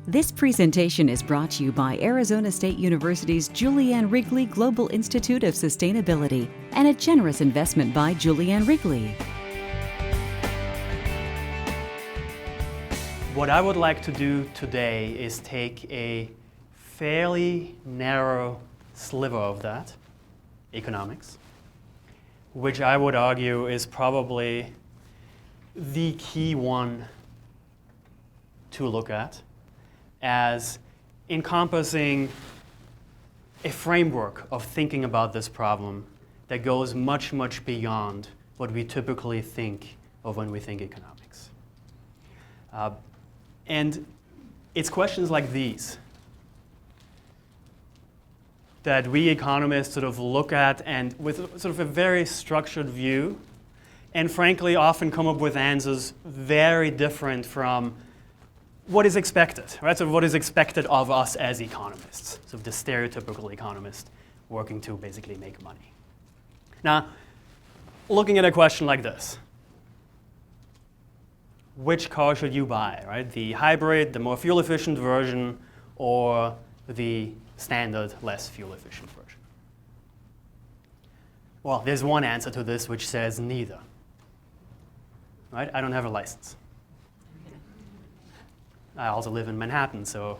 This presentation is brought to you by Arizona State University's Julianne Wrigley Global Institute of Sustainability and a generous investment by Julianne Wrigley. What I would like to do today is take a fairly narrow sliver of that, economics, which I would argue is probably the key one to look at as encompassing a framework of thinking about this problem that goes much, much beyond what we typically think of when we think economics. And it's questions like these that we economists sort of look at and with sort of a very structured view, and frankly often come up with answers very different from what is expected, right? So what is expected of us as economists, so the stereotypical economist working to basically make money. Now, looking at a question like this, which car should you buy, right? The hybrid, the more fuel-efficient version, or the standard, less fuel-efficient version? Well, there's one answer to this which says neither, right? I don't have a license. I also live in Manhattan, so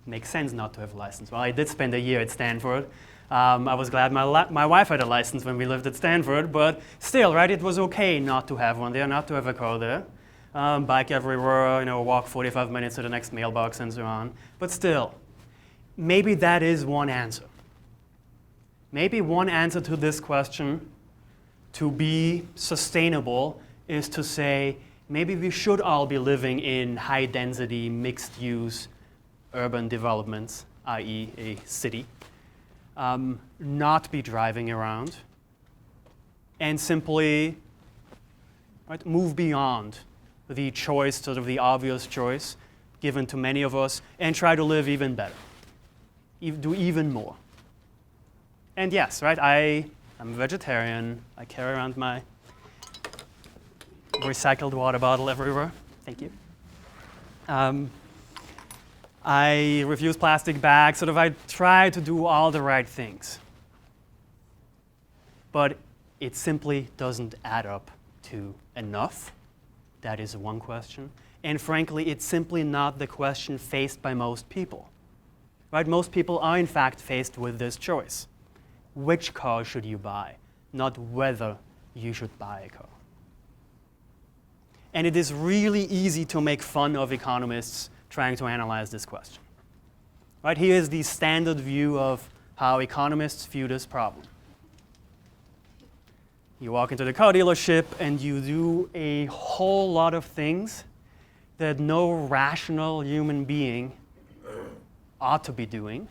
it makes sense not to have a license. Well, I did spend a year at Stanford. I was glad my wife had a license when we lived at Stanford, but still, right, it was okay not to have one there, not to have a car there. Bike everywhere, walk 45 minutes to the next mailbox and so on. But still, maybe that is one answer. Maybe one answer to this question, to be sustainable, is to say, maybe we should all be living in high-density, mixed-use urban developments, i.e. a city, not be driving around, and simply move beyond the choice, sort of the obvious choice given to many of us, and try to live even better, do even more. And yes, right, I'm a vegetarian. I carry around my recycled water bottle everywhere. Thank you. I refuse plastic bags. I try to do all the right things. But it simply doesn't add up to enough. That is one question. And frankly, it's simply not the question faced by most people. Right? Most people are in fact faced with this choice. Which car should you buy? Not whether you should buy a car. And it is really easy to make fun of economists trying to analyze this question. Right? Here is the standard view of how economists view this problem. You walk into the car dealership and you do a whole lot of things that no rational human being ought to be doing.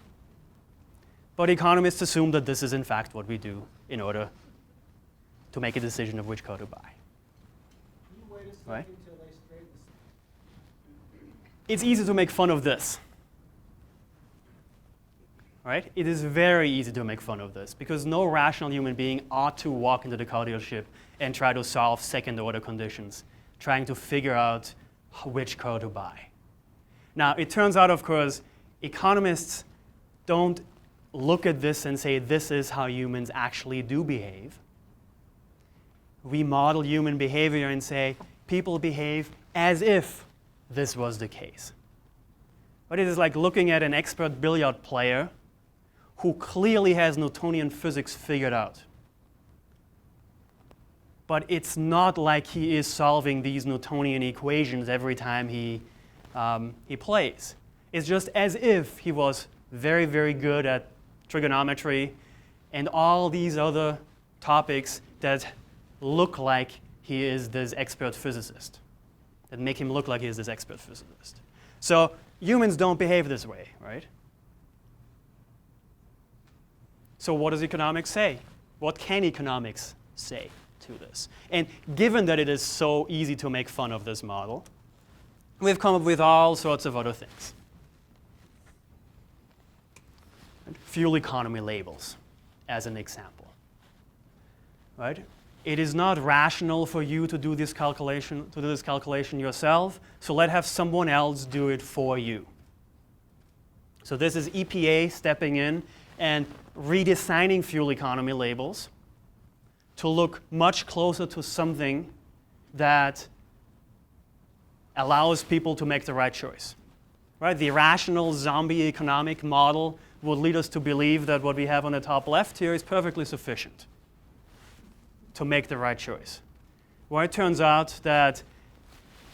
But economists assume that this is in fact what we do in order to make a decision of which car to buy. Right? It's easy to make fun of this. Right? It is very easy to make fun of this because no rational human being ought to walk into the car dealership and try to solve second-order conditions, trying to figure out which car to buy. Now, it turns out, of course, economists don't look at this and say this is how humans actually do behave. We model human behavior and say people behave as if this was the case. But it is like looking at an expert billiard player who clearly has Newtonian physics figured out. But it's not like he is solving these Newtonian equations every time he plays. It's just as if he was very, very good at trigonometry and all these other topics that look like he is this expert physicist, that make him look like he is this expert physicist. So humans don't behave this way, right? So what does economics say? What can economics say to this? And given that it is so easy to make fun of this model, we've come up with all sorts of other things. Fuel economy labels, as an example. Right? it is not rational for you to do this calculation yourself, so let's have someone else do it for you. So this is EPA stepping in and redesigning fuel economy labels to look much closer to something that allows people to make the right choice. Right? The rational zombie economic model would lead us to believe that what we have on the top left here is perfectly sufficient to make the right choice. Well, it turns out that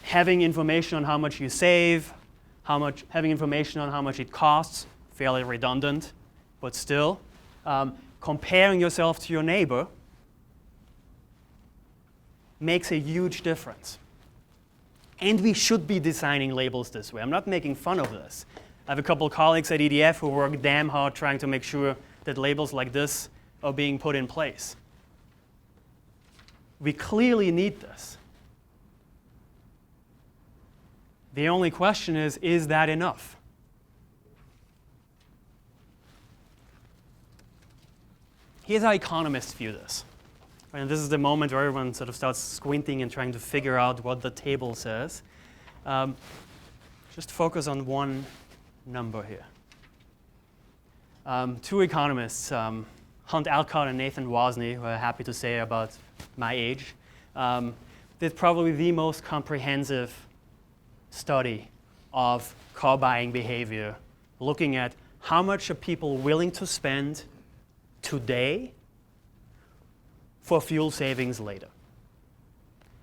having information on how much you save, having information on how much it costs, fairly redundant, but still, comparing yourself to your neighbor makes a huge difference. And we should be designing labels this way. I'm not making fun of this. I have a couple of colleagues at EDF who work damn hard trying to make sure that labels like this are being put in place. We clearly need this. The only question is that enough? Here's how economists view this. And this is the moment where everyone sort of starts squinting and trying to figure out what the table says. Just focus on one number here. Two economists, Hunt Alcott and Nathan Wozni, who I'm happy to say about my age, did probably the most comprehensive study of car buying behavior, looking at how much are people willing to spend today for fuel savings later.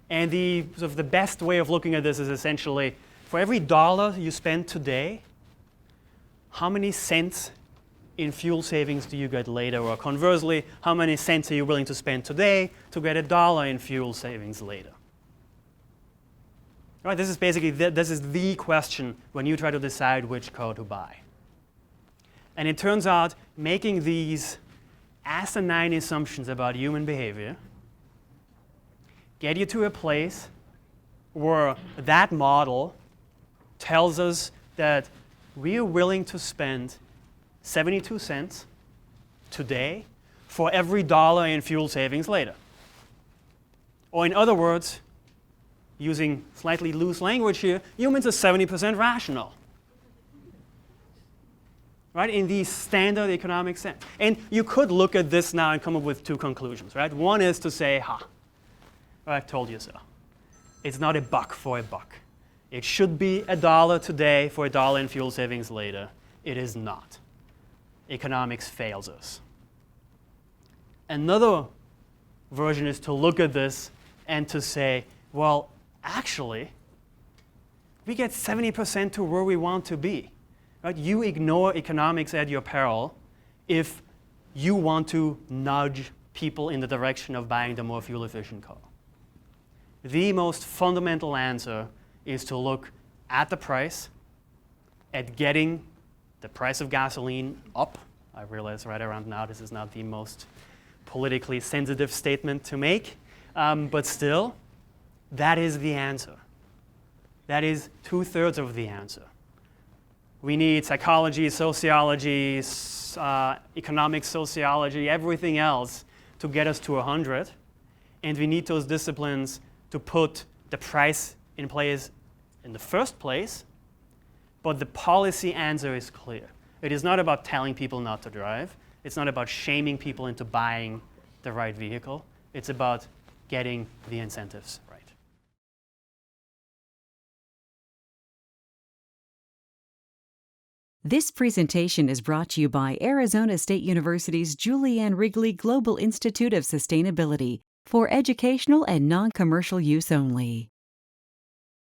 And the best way of looking at this is essentially, for every dollar you spend today, how many cents in fuel savings do you get later? Or conversely, how many cents are you willing to spend today to get $1 in fuel savings later? Right, this is basically this is the question when you try to decide which car to buy. And it turns out making these asinine assumptions about human behavior get you to a place where that model tells us that we are willing to spend 72 cents today for every dollar in fuel savings later. Or in other words, using slightly loose language here, humans are 70% rational. Right, in the standard economic sense. And you could look at this now and come up with two conclusions, right? One is to say, I told you so. It's not a buck for a buck. It should be $1 today for $1 in fuel savings later. It is not. Economics fails us. Another version is to look at this and to say, well, actually, we get 70% to where we want to be. Right? You ignore economics at your peril if you want to nudge people in the direction of buying the more fuel-efficient car. The most fundamental answer is to look at the price, at getting the price of gasoline up. I realize right around now this is not the most politically sensitive statement to make, but still, that is the answer. That is 2/3 of the answer. We need psychology, sociology, economic sociology, everything else to get us to 100. And we need those disciplines to put the price in place in the first place. But the policy answer is clear. It is not about telling people not to drive. It's not about shaming people into buying the right vehicle. It's about getting the incentives right. This presentation is brought to you by Arizona State University's Julianne Wrigley Global Institute of Sustainability for educational and non-commercial use only.